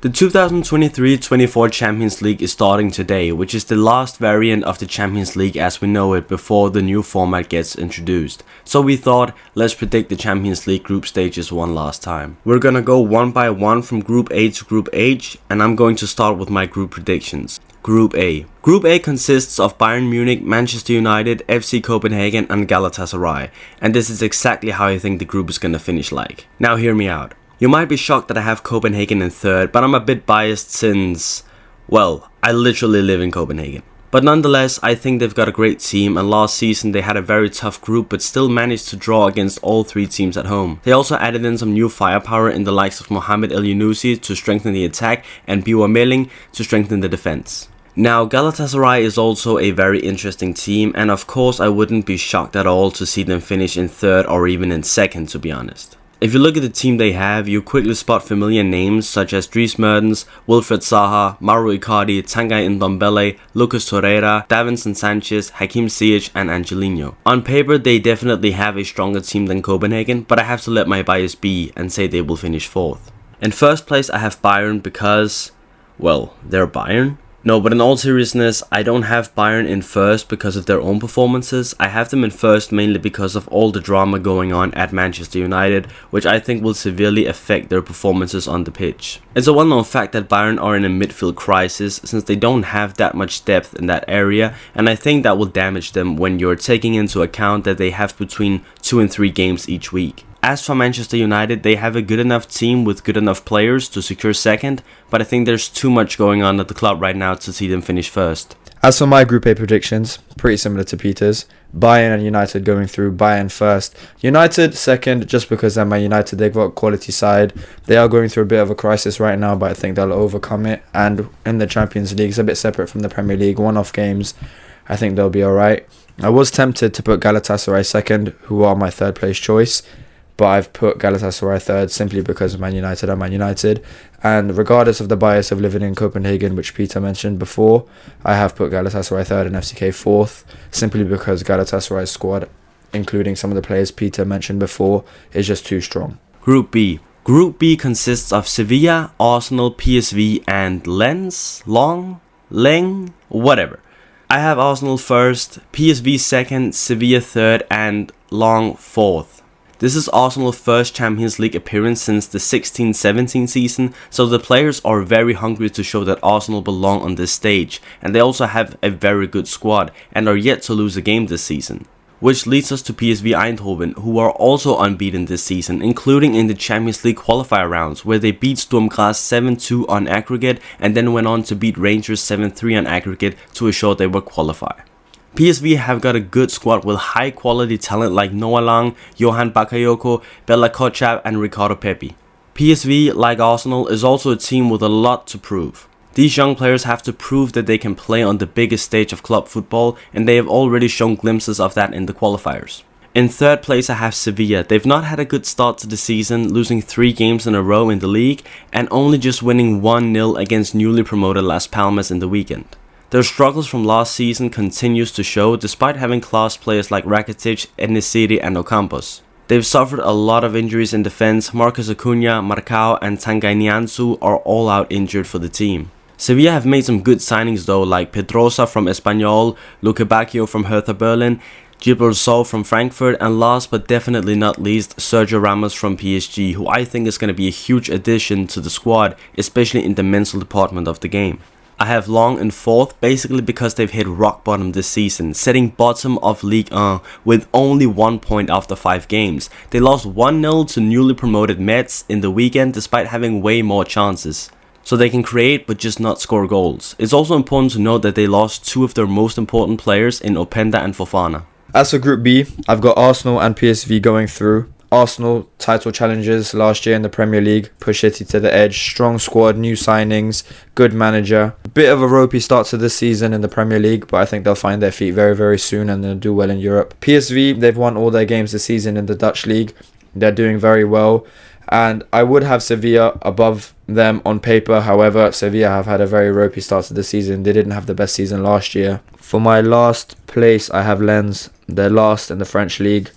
The 2023-24 Champions League is starting today, which is the last variant of the Champions League as we know it before the new format gets introduced. So we thought, let's predict the Champions League group stages one last time. We're gonna go one by one from Group A to Group H, and I'm going to start with my group predictions. Group A. Group A consists of Bayern Munich, Manchester United, FC Copenhagen and Galatasaray, and this is exactly how I think the group is gonna finish like. Now hear me out. You might be shocked that I have Copenhagen in third, but I'm a bit biased since, well, I literally live in Copenhagen. But nonetheless, I think they've got a great team, and last season they had a very tough group but still managed to draw against all three teams at home. They also added in some new firepower in the likes of Mohamed El-Yunusi to strengthen the attack and Biwa Melling to strengthen the defense. Now, Galatasaray is also a very interesting team, and of course I wouldn't be shocked at all to see them finish in third or even in second, to be honest. If you look at the team they have, you quickly spot familiar names such as Dries Mertens, Wilfried Zaha, Mauro Icardi, Tanguy Ndombele, Lucas Torreira, Davinson Sanchez, Hakim Ziyech and Angelino. On paper, they definitely have a stronger team than Copenhagen, but I have to let my bias be and say they will finish fourth. In first place, I have Bayern because, well, they're Bayern. No, but in all seriousness, I don't have Bayern in first because of their own performances. I have them in first mainly because of all the drama going on at Manchester United, which I think will severely affect their performances on the pitch. It's a well-known fact that Bayern are in a midfield crisis since they don't have that much depth in that area, and I think that will damage them when you're taking into account that they have between 2 and 3 games each week. As for Manchester United, they have a good enough team with good enough players to secure second, but I think there's too much going on at the club right now to see them finish first. As for my Group A predictions, pretty similar to Peter's. Bayern and United going through, Bayern first. United second, just because they're Man United, they've got a quality side. They are going through a bit of a crisis right now, but I think they'll overcome it. And in the Champions League, it's a bit separate from the Premier League, one-off games. I think they'll be alright. I was tempted to put Galatasaray second, who are my third place choice. But I've put Galatasaray third simply because Man United are Man United. And regardless of the bias of living in Copenhagen, which Peter mentioned before, I have put Galatasaray third and FCK fourth, simply because Galatasaray's squad, including some of the players Peter mentioned before, is just too strong. Group B. Group B consists of Sevilla, Arsenal, PSV and Leng, whatever. I have Arsenal first, PSV second, Sevilla third and Lens fourth. This is Arsenal's first Champions League appearance since the 16-17 season, so the players are very hungry to show that Arsenal belong on this stage, and they also have a very good squad and are yet to lose a game this season. Which leads us to PSV Eindhoven, who are also unbeaten this season, including in the Champions League qualifier rounds, where they beat Sturm Graz 7-2 on aggregate and then went on to beat Rangers 7-3 on aggregate to assure they would qualify. PSV have got a good squad with high quality talent like Noah Lang, Johan Bakayoko, Bella Kotchap and Ricardo Pepi. PSV, like Arsenal, is also a team with a lot to prove. These young players have to prove that they can play on the biggest stage of club football, and they have already shown glimpses of that in the qualifiers. In third place I have Sevilla. They've not had a good start to the season, losing 3 games in a row in the league and only just winning 1-0 against newly promoted Las Palmas in the weekend. Their struggles from last season continues to show despite having class players like Rakitic, En-Nesyri and Ocampos. They've suffered a lot of injuries in defense. Marcus Acuna, Marcao and Tanguy Nianzou are all out injured for the team. Sevilla have made some good signings though, like Pedrosa from Espanyol, Luque Bacchio from Hertha Berlin, Djibril Sow from Frankfurt, and last but definitely not least, Sergio Ramos from PSG, who I think is going to be a huge addition to the squad, especially in the mental department of the game. I have Lens in fourth, basically because they've hit rock bottom this season, sitting bottom of Ligue 1 with only 1 point after 5 games. They lost 1-0 to newly promoted Metz in the weekend despite having way more chances. So they can create but just not score goals. It's also important to note that they lost 2 of their most important players in Openda and Fofana. As for Group B, I've got Arsenal and PSV going through. Arsenal title challenges last year in the Premier League, push City to the edge, strong squad, new signings, good manager. Bit of a ropey start to this season in the Premier League, but I think they'll find their feet very, very soon and they'll do well in Europe. PSV, they've won all their games this season in the Dutch League. They're doing very well. And I would have Sevilla above them on paper. However, Sevilla have had a very ropey start to the season. They didn't have the best season last year. For my last place, I have Lens. They're last in the French league.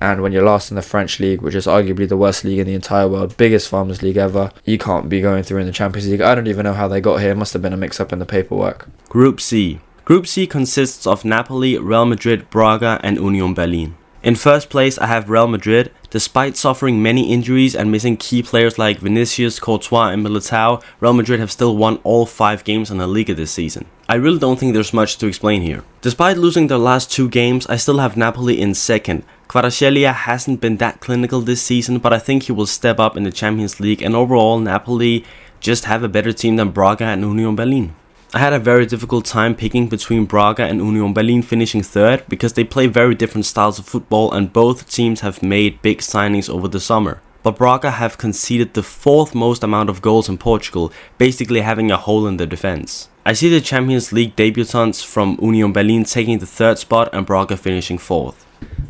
And when you're last in the French league, which is arguably the worst league in the entire world, biggest farmers league ever, you can't be going through in the Champions League. I don't even know how they got here. It must have been a mix-up in the paperwork. Group C. Group C consists of Napoli, Real Madrid, Braga and Union Berlin. In first place, I have Real Madrid. Despite suffering many injuries and missing key players like Vinicius, Courtois and Militao, Real Madrid have still won all 5 games in La Liga this season. I really don't think there's much to explain here. Despite losing their last 2 games, I still have Napoli in second. Kvaratskhelia hasn't been that clinical this season, but I think he will step up in the Champions League, and overall Napoli just have a better team than Braga and Union Berlin. I had a very difficult time picking between Braga and Union Berlin finishing third because they play very different styles of football and both teams have made big signings over the summer. But Braga have conceded the 4th most amount of goals in Portugal, basically having a hole in their defense. I see the Champions League debutants from Union Berlin taking the 3rd spot and Braga finishing 4th.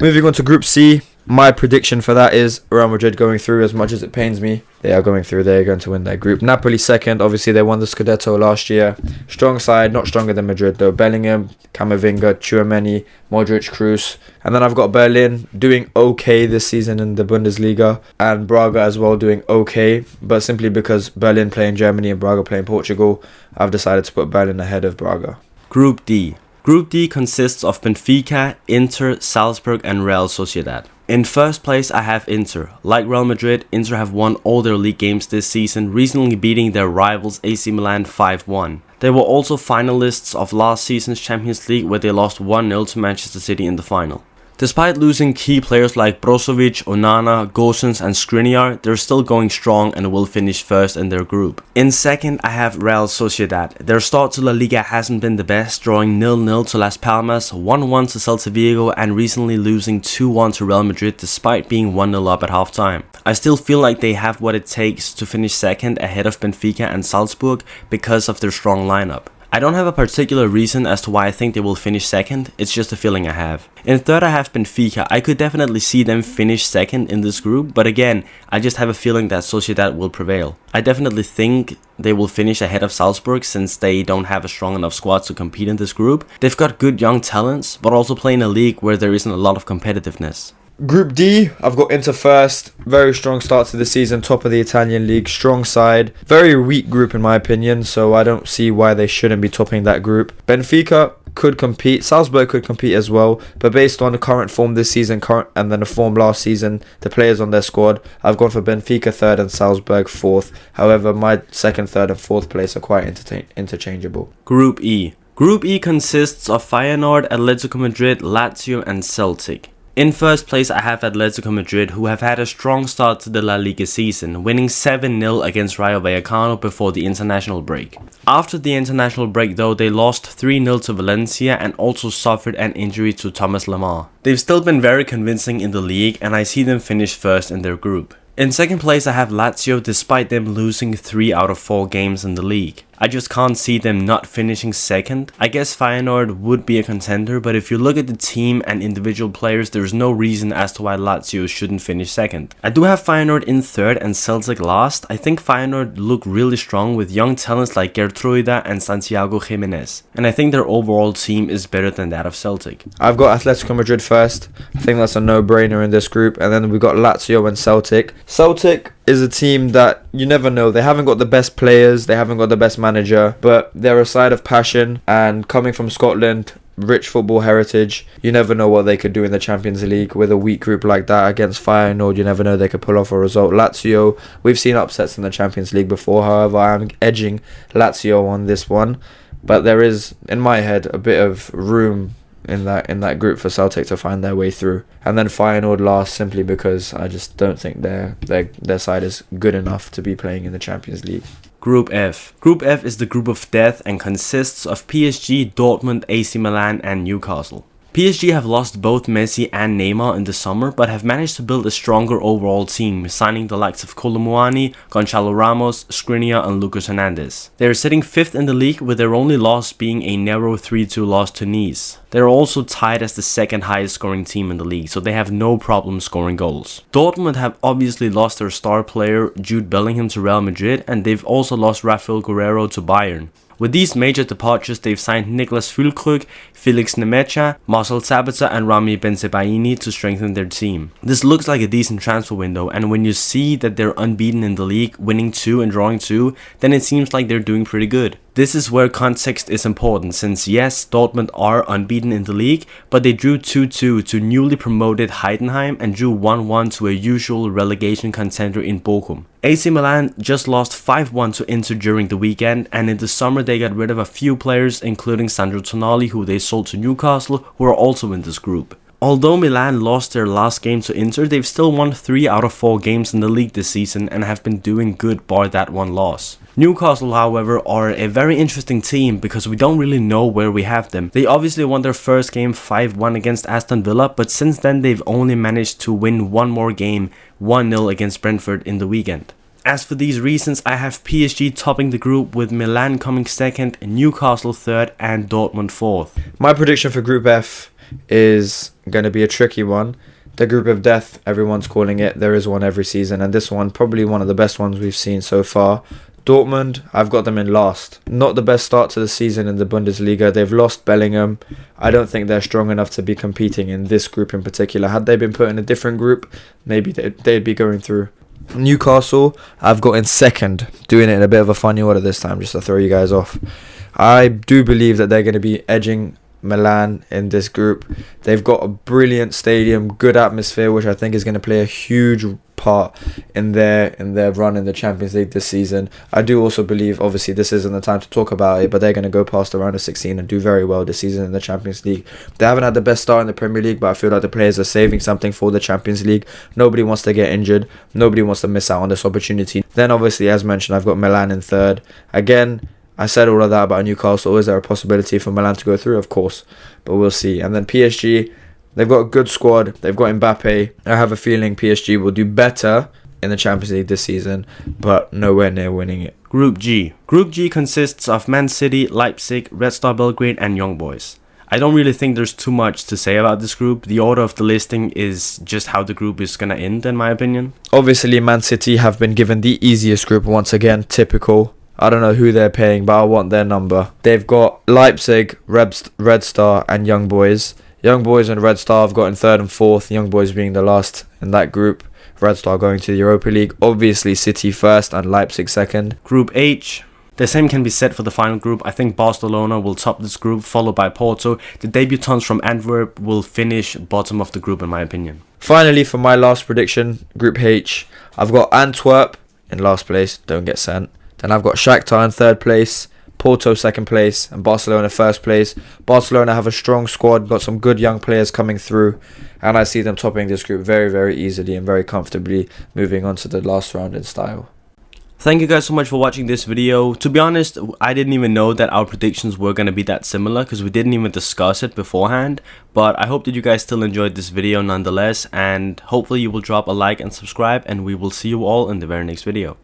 Moving on to Group C, my prediction for that is Real Madrid going through. As much as it pains me, they are going through. They are going to win their group. Napoli second. Obviously, they won the Scudetto last year. Strong side, not stronger than Madrid though. Bellingham, Camavinga, Tchouaméni, Modric, Kroos. And then I've got Berlin doing okay this season in the Bundesliga. And Braga as well doing okay. But simply because Berlin play in Germany and Braga play in Portugal, I've decided to put Berlin ahead of Braga. Group D. Group D consists of Benfica, Inter, Salzburg and Real Sociedad. In first place, I have Inter. Like Real Madrid, Inter have won all their league games this season, recently beating their rivals AC Milan 5-1. They were also finalists of last season's Champions League, where they lost 1-0 to Manchester City in the final. Despite losing key players like Brozovic, Onana, Gosens and Skriniar, they're still going strong and will finish first in their group. In second, I have Real Sociedad. Their start to La Liga hasn't been the best, drawing 0-0 to Las Palmas, 1-1 to Celta Vigo and recently losing 2-1 to Real Madrid despite being 1-0 up at halftime. I still feel like they have what it takes to finish second ahead of Benfica and Salzburg because of their strong lineup. I don't have a particular reason as to why I think they will finish second, it's just a feeling I have. In third I have Benfica. I could definitely see them finish second in this group, but again, I just have a feeling that Sociedad will prevail. I definitely think they will finish ahead of Salzburg since they don't have a strong enough squad to compete in this group. They've got good young talents, but also play in a league where there isn't a lot of competitiveness. Group D, I've got Inter first. Very strong start to the season, top of the Italian league, strong side. Very weak group in my opinion, so I don't see why they shouldn't be topping that group. Benfica could compete, Salzburg could compete as well, but based on the current form this season and then the form last season, the players on their squad, I've gone for Benfica third and Salzburg fourth. However, my second, third and fourth place are quite interchangeable. Group E. Group E consists of Feyenoord, Atletico Madrid, Lazio and Celtic. In first place I have Atletico Madrid, who have had a strong start to the La Liga season, winning 7-0 against Rayo Vallecano before the international break. After the international break though, they lost 3-0 to Valencia and also suffered an injury to Thomas Lemar. They've still been very convincing in the league and I see them finish first in their group. In second place I have Lazio despite them losing 3 out of 4 games in the league. I just can't see them not finishing second. I guess Feyenoord would be a contender, but if you look at the team and individual players, there's no reason as to why Lazio shouldn't finish second. I do have Feyenoord in third and Celtic last. I think Feyenoord look really strong with young talents like Gertruida and Santiago Jimenez, and I think their overall team is better than that of Celtic. I've got Atletico Madrid first. I think that's a no-brainer in this group, and then we've got Lazio and Celtic. Celtic is a team that you never know. They haven't got the best players, they haven't got the best manager, but they're a side of passion, and coming from Scotland, rich football heritage, you never know what they could do in the Champions League with a weak group like that against Feyenoord. You never know, they could pull off a result. Lazio, we've seen upsets in the Champions League before, however I'm edging Lazio on this one, but there is in my head a bit of room in that group for Celtic to find their way through. And then Feyenoord last, simply because I just don't think their side is good enough to be playing in the Champions League. Group F. Group F is the group of death and consists of PSG, Dortmund, AC Milan and Newcastle. PSG have lost both Messi and Neymar in the summer, but have managed to build a stronger overall team, signing the likes of Kolo Muani, Gonçalo Ramos, Skriniar and Lucas Hernandez. They are sitting 5th in the league, with their only loss being a narrow 3-2 loss to Nice. They're also tied as the second highest scoring team in the league, so they have no problem scoring goals. Dortmund have obviously lost their star player Jude Bellingham to Real Madrid, and they've also lost Rafael Guerreiro to Bayern. With these major departures, they've signed Niklas Füllkrug, Felix Nemecha, Marcel Sabitzer and Rami Bensebaini to strengthen their team. This looks like a decent transfer window, and when you see that they're unbeaten in the league, winning 2 and drawing 2, then it seems like they're doing pretty good. This is where context is important, since yes, Dortmund are unbeaten in the league, but they drew 2-2 to newly promoted Heidenheim and drew 1-1 to a usual relegation contender in Bochum. AC Milan just lost 5-1 to Inter during the weekend, and in the summer they got rid of a few players, including Sandro Tonali, who they sold to Newcastle, who are also in this group. Although Milan lost their last game to Inter, they've still won 3 out of 4 games in the league this season and have been doing good bar that one loss. Newcastle, however, are a very interesting team because we don't really know where we have them. They obviously won their first game 5-1 against Aston Villa, but since then they've only managed to win one more game, 1-0 against Brentford in the weekend. As for these reasons, I have PSG topping the group with Milan coming second, Newcastle third and Dortmund fourth. My prediction for Group F is going to be a tricky one. The group of death, everyone's calling it. There is one every season, and this one probably one of the best ones we've seen so far. Dortmund, I've got them in last. Not the best start to the season in the Bundesliga. They've lost Bellingham. I don't think they're strong enough to be competing in this group in particular. Had they been put in a different group, maybe they'd be going through. Newcastle, I've got in second, doing it in a bit of a funny order this time, just to throw you guys off. I do believe that they're going to be edging Milan in this group. They've got a brilliant stadium, good atmosphere, which I think is going to play a huge part in their run in the Champions League this season. I do also believe, obviously this isn't the time to talk about it, but they're going to go past the round of 16 and do very well this season in the Champions League. They haven't had the best start in the Premier League, but I feel like the players are saving something for the Champions League. Nobody wants to get injured. Nobody wants to miss out on this opportunity. Then obviously, as mentioned, I've got Milan in third. Again, I said all of that about Newcastle. Is there a possibility for Milan to go through? Of course, but we'll see. And then PSG, they've got a good squad. They've got Mbappe. I have a feeling PSG will do better in the Champions League this season, but nowhere near winning it. Group G. Group G consists of Man City, Leipzig, Red Star Belgrade and Young Boys. I don't really think there's too much to say about this group. The order of the listing is just how the group is going to end, in my opinion. Obviously, Man City have been given the easiest group once again, typical. I don't know who they're paying, but I want their number. They've got Leipzig, Red Star and Young Boys. Young Boys and Red Star have got in third and fourth, Young Boys being the last in that group. Red Star going to the Europa League. Obviously City first and Leipzig second. Group H. The same can be said for the final group. I think Barcelona will top this group, followed by Porto. The debutants from Antwerp will finish bottom of the group, in my opinion. Finally, for my last prediction, Group H, I've got Antwerp in last place, don't get sent. Then I've got Shakhtar in third place, Porto second place, and Barcelona first place. Barcelona have a strong squad, got some good young players coming through, and I see them topping this group very, very easily and very comfortably, moving on to the last round in style. Thank you guys so much for watching this video. To be honest, I didn't even know that our predictions were going to be that similar because we didn't even discuss it beforehand. But I hope that you guys still enjoyed this video nonetheless, and hopefully you will drop a like and subscribe, and we will see you all in the very next video.